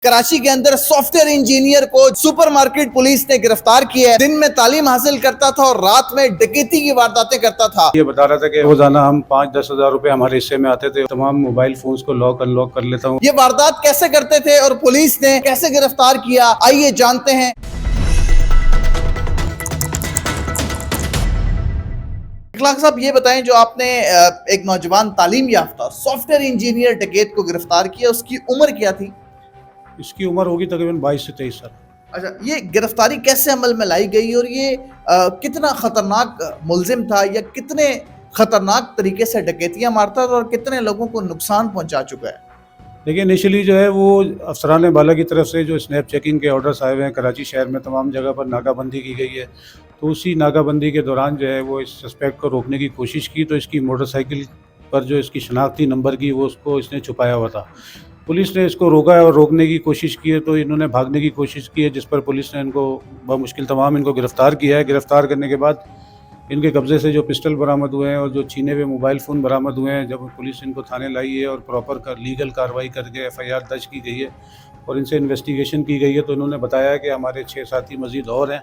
कराची के अंदर software engineer को सुपरमार्केट पुलिस ने गिरफ्तार किया है। दिन में तालीम हासिल करता था और रात में डकैती की वारदातें करता था। ये बता रहा था कि रोजाना हम 5-10 हज़ार रुपए हमारे हिस्से में आते थे। तमाम मोबाइल फोन्स को लॉक अनलॉक कर लेता हूँ। ये वारदात कैसे करते थे और पुलिस ने कैसे गिरफ्तार किया, आइए जानते हैं। इखलाक साहब, ये बताएं, जो आपने एक नौजवान तालीम याफ्ता सॉफ्टवेयर इंजीनियर डकैत को गिरफ्तार किया, उसकी उम्र क्या थी? इसकी उम्र होगी तकरीबन 22 से 23 साल। अच्छा, ये गिरफ्तारी कैसे अमल में लाई गई और ये कितना खतरनाक मुलजिम था या कितने खतरनाक तरीके से डकैतियां मारता था और कितने लोगों को नुकसान पहुंचा चुका है? देखिए, इनिशियली जो है वो अफसरान बाला की तरफ से जो स्नैप चेकिंग के ऑर्डर्स आए हुए हैं कराची शहर में, तमाम जगह पर नाकाबंदी की गई है। तो उसी नाकाबंदी के दौरान जो है वो इस सस्पेक्ट को रोकने की कोशिश की, तो इसकी मोटरसाइकिल पर जो इसकी शनाख्ती नंबर की वो उसको इसने छुपाया हुआ था। पुलिस ने इसको रोका है और रोकने की कोशिश की है, तो इन्होंने भागने की कोशिश की है, जिस पर पुलिस ने इनको बमुश्किल तमाम इनको गिरफ़्तार किया है। गिरफ़्तार करने के बाद इनके कब्ज़े से जो पिस्टल बरामद हुए हैं और जो छीने हुए मोबाइल फ़ोन बरामद हुए हैं, जब पुलिस इनको थाने लाई है और प्रॉपर लीगल कार्रवाई करके FIR दर्ज की गई है और इनसे इन्वेस्टिगेशन की गई है, तो इन्होंने बताया कि हमारे 6 साथी मज़ीद और हैं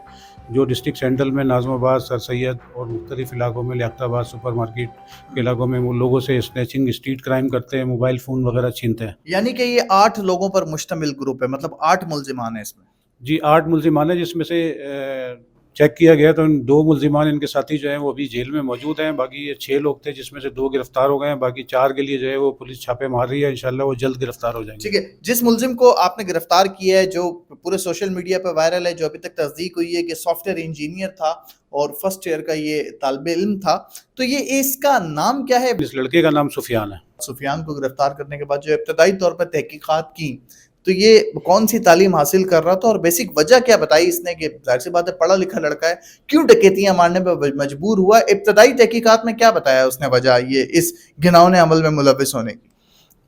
जो डिस्ट्रिक्ट सेंट्रल में नाज़माबाद, सर सैयद और मुख्तलिफ़ इलाकों में, लियाकताबाद सुपर मार्केट के इलाकों में वो लोगों से स्नैचिंग, स्ट्रीट क्राइम करते हैं, मोबाइल फ़ोन वगैरह छीनते हैं। यानी कि ये 8 लोगों पर मुश्तमिल ग्रुप है, मतलब 8 मुलजिमान है इसमें। जी, 8 मुलजिमान हैं, जिसमें से चेक किया गया तो इन 2 मुलजिमान इनके साथी जो हैं वो अभी जेल में मौजूद हैं। बाकी ये 6 लोग थे, जिसमें से 2 गिरफ्तार हो गए हैं। बाकी 4 के लिए जो है वो पुलिस छापे मार रही है, इंशाल्लाह वो जल्द गिरफ्तार हो जाएंगे। ठीक है, जिस मुलजिम को आपने गिरफ्तार किया है, जो पूरे सोशल मीडिया पर वायरल है, जो अभी तक तस्दीक हुई है कि सॉफ्टवेयर इंजीनियर था और फर्स्ट ईयर का ये तालिब इल्म था, तो ये इसका नाम क्या है? इस लड़के का नाम सुफियान है। सुफियान को गिरफ्तार करने के बाद जो इब्तदाई तौर पर तहकीकात की, तो ये कौन सी तालीम हासिल कर रहा था और बेसिक वजह क्या बताई इसने कि जाहिर सी बात है पढ़ा लिखा लड़का है, क्यों डकैतियां मारने पर मजबूर हुआ? इब्तदाई तहकीकात में क्या बताया उसने वजह ये इस घिनौने अमल में मुलविस होने की?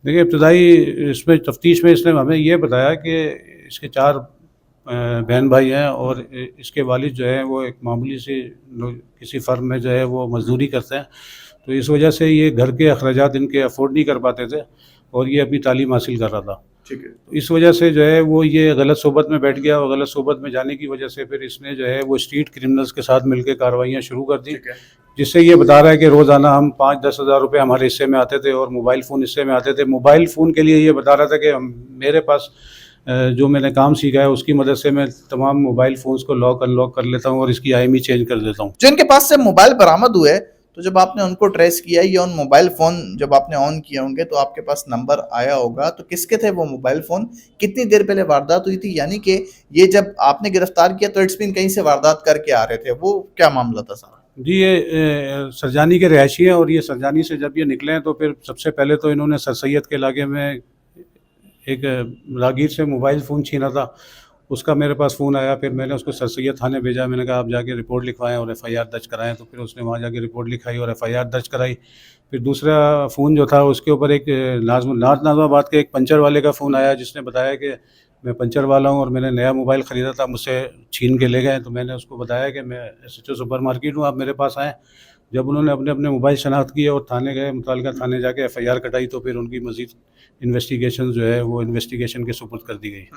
देखिए, इब्तदाई इसमें तफ्तीश में इसने हमें ये बताया कि इसके 4 बहन भाई हैं और इसके वालिद जो है वो एक मामूली सी किसी फर्म में जो है वो मजदूरी करते हैं। तो इस वजह से ये घर के अखराजात इनके अफोर्ड नहीं कर पाते थे और ये अपनी तालीम हासिल कर रहा था। ठीक है, इस वजह से जो है वो ये गलत सोबत में बैठ गया और गलत सोबत में जाने की वजह से फिर इसने जो है वो स्ट्रीट क्रिमिनल्स के साथ मिलकर कार्रवाइयाँ शुरू कर दी, जिससे ये बता रहा है कि रोज़ाना हम 5-10 हज़ार रुपये हमारे हिस्से में आते थे और मोबाइल फ़ोन हिस्से में आते थे। मोबाइल फ़ोन के लिए ये बता रहा था कि मेरे पास जो मैंने काम सीखा है उसकी मदद से मैं तमाम मोबाइल फ़ोन्स को लॉक अनलॉक कर लेता हूँ और इसकी IMEI चेंज कर देता हूँ। जो इनके पास से मोबाइल बरामद हुए, तो जब आपने उनको ट्रेस किया या उन मोबाइल फ़ोन जब आपने ऑन किए होंगे तो आपके पास नंबर आया होगा, तो किसके थे वो मोबाइल फ़ोन? कितनी देर पहले वारदात हुई थी? यानी कि ये जब आपने गिरफ्तार किया तो इट्स मीन कहीं से वारदात करके आ रहे थे, वो क्या मामला था सारा? जी, ये सरजानी के रहायशी हैं और ये सरजानी से जब ये निकले हैं तो फिर सबसे पहले तो इन्होंने सर सैयद के इलाके में एक रागीर से मोबाइल फ़ोन छीना था। उसका मेरे पास फ़ोन आया, फिर मैंने उसको सर सैयद थाने भेजा। मैंने कहा आप जाके रिपोर्ट लिखवाएं और FIR दर्ज कराएं, तो फिर उसने वहाँ जाके रिपोर्ट लिखाई और FIR दर्ज कराई। फिर दूसरा फ़ोन जो था उसके ऊपर एक नाज़माबाद के एक पंचर वाले का फ़ोन आया, जिसने बताया कि मैं पंचर वाला हूँ और मैंने नया मोबाइल ख़रीदा था, मुझसे छीन के ले गए। तो मैंने उसको बताया कि मैं SHO सुपर मार्केट हूँ, आप मेरे पास आएँ। जब उन्होंने अपने अपने मोबाइल शनाख्त किए और थाने गए, मुतालिका थाने जाके FIR कटाई, तो फिर उनकी मज़ीद इन्वेस्टिगेशन जो है वो इन्वेस्टिगेशन के सुपुर्द कर दी गई।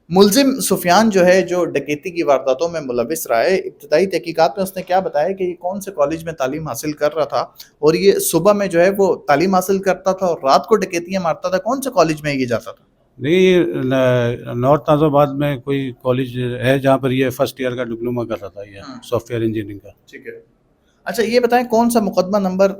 मुलजिम सुफियान जो है, जो डकैती की वारदातों में मुलविस रहा है, इब्तदाई तहकीकात में उसने क्या बताया कि ये कौन से कॉलेज में तालीम हासिल कर रहा था और ये सुबह में जो है वो तालीम हासिल करता था और रात को डकैतियां मारता था? कौन से कॉलेज में ये जाता था? नहीं, नॉर्थ नाज़ाबाद में कोई कॉलेज है जहाँ पर ये फर्स्ट ईयर का डिप्लोमा कर रहा था, ये सॉफ्टवेयर इंजीनियरिंग का। ठीक है, अच्छा ये बताएं कौन सा मुकदमा नंबर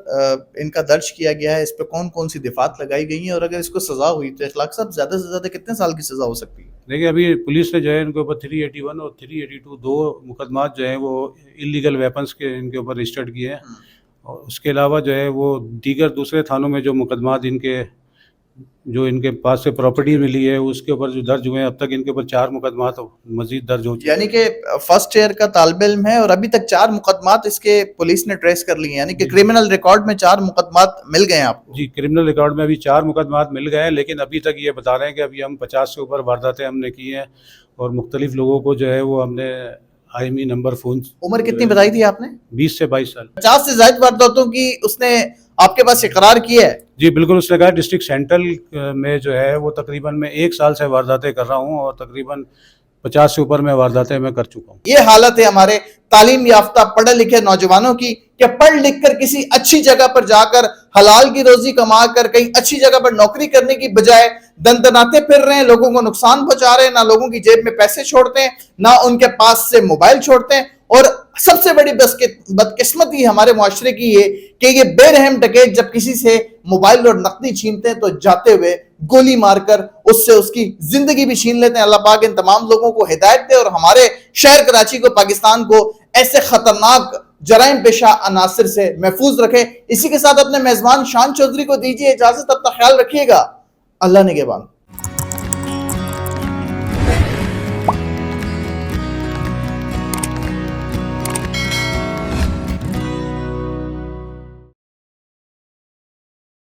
इनका दर्ज किया गया है, इस पे कौन कौन सी दिफात लगाई गई है और अगर इसको सजा हुई तो इखलाक साहब ज़्यादा से ज़्यादा कितने साल की सजा हो सकती है? देखिए, अभी पुलिस ने जो है इनके ऊपर 381 और 382 2 मुकदमात जो हैं वो इलीगल वेपन्स के इनके ऊपर रजिस्टर्ड किए हैं और उसके अलावा जो है वो दीगर दूसरे थानों में जो मुकदमात जो इनके पास से प्रॉपर्टी मिली है उसके ऊपर जो दर्ज हुए हैं, अब तक इनके ऊपर 4 मुकदमात मजीद दर्ज हो चुके हैं। यानी कि फर्स्ट ईयर का तालिब इल्म है और अभी तक 4 मुकदमात इसके पुलिस ने ट्रेस कर लिए हैं, यानी कि क्रिमिनल रिकॉर्ड में 4 मुकदमात मिल गए हैं आपको? जी, क्रिमिनल रिकॉर्ड में अभी 4 मुकदमात मिल गए हैं, लेकिन अभी तक ये बता रहे हैं कि अभी हम 50 से ऊपर वारदातें हमने की हैं और मुख्तलिफ लोगों को जो है वो हमने IME नंबर फ़ोन। उम्र कितनी बताई थी आपने? 20 से 22 साल। 50 से ज्यादा वारदातों की उसने आपके पास इकरार किया है? जी बिल्कुल, उसने कहा डिस्ट्रिक्ट सेंट्रल में जो है वो तकरीबन मैं 1 साल से वारदातें कर रहा हूँ और तकरीबन 50 से ऊपर मैं वारदातें मैं कर चुका हूँ। ये हालत है हमारे तालीम याफ्ता पढ़े लिखे नौजवानों की कि पढ़ लिख कर किसी अच्छी जगह पर जाकर हलाल की रोजी कमा कर कहीं अच्छी जगह पर नौकरी करने की बजाय दंदनाते फिर रहे हैं, लोगों को नुकसान पहुंचा रहे हैं, ना लोगों की जेब में पैसे छोड़ते हैं, ना उनके पास से मोबाइल छोड़ते हैं। और सबसे बड़ी बदकिस्मती हमारे मुआशरे की ये कि ये बेरहम डकैत जब किसी से मोबाइल और नकदी छीनते हैं तो जाते हुए गोली मारकर उससे उसकी जिंदगी भी छीन लेते हैं। अल्लाह पाक इन तमाम लोगों को हिदायत दे और हमारे शहर कराची को, पाकिस्तान को ऐसे खतरनाक जराइम पेशा अनासिर से महफूज रखे। इसी के साथ अपने मेजबान शान चौधरी को दीजिए इजाजत, अपना ख्याल रखिएगा। अल्लाह निगहबान।